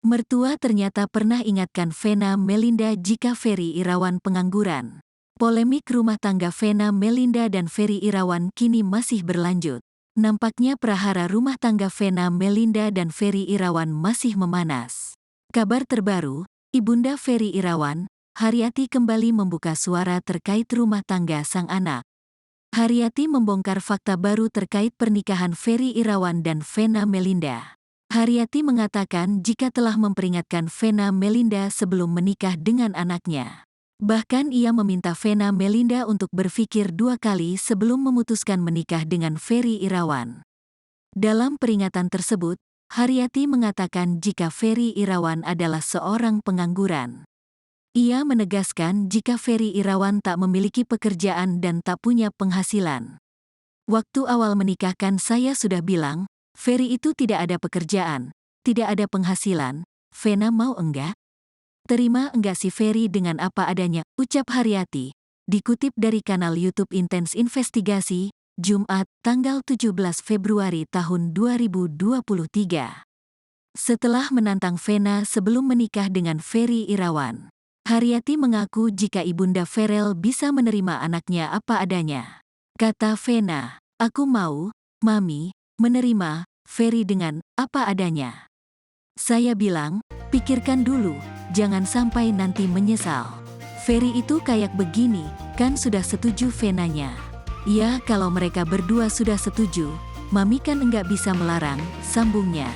Mertua ternyata pernah ingatkan Vena Melinda jika Ferry Irawan pengangguran. Polemik rumah tangga Vena Melinda dan Ferry Irawan kini masih berlanjut. Nampaknya prahara rumah tangga Vena Melinda dan Ferry Irawan masih memanas. Kabar terbaru, Ibunda Ferry Irawan, Haryati kembali membuka suara terkait rumah tangga sang anak. Haryati membongkar fakta baru terkait pernikahan Ferry Irawan dan Vena Melinda. Haryati mengatakan jika telah memperingatkan Vena Melinda sebelum menikah dengan anaknya. Bahkan ia meminta Vena Melinda untuk berpikir 2 kali sebelum memutuskan menikah dengan Ferry Irawan. Dalam peringatan tersebut, Haryati mengatakan jika Ferry Irawan adalah seorang pengangguran. Ia menegaskan jika Ferry Irawan tak memiliki pekerjaan dan tak punya penghasilan. Waktu awal menikahkan saya sudah bilang, Ferry itu tidak ada pekerjaan, tidak ada penghasilan. Vena mau enggak? Terima enggak si Ferry dengan apa adanya, ucap Haryati. Dikutip dari kanal YouTube Intens Investigasi, Jumat, tanggal 17 Februari tahun 2023. Setelah menantang Vena sebelum menikah dengan Ferry Irawan, Haryati mengaku jika Ibunda Ferel bisa menerima anaknya apa adanya. Kata Vena, "Aku mau, Mami, menerima Ferry dengan apa adanya." Saya bilang, pikirkan dulu, jangan sampai nanti menyesal. Ferry itu kayak begini, kan sudah setuju Venanya. Ya kalau mereka berdua sudah setuju, Mami kan enggak bisa melarang, sambungnya.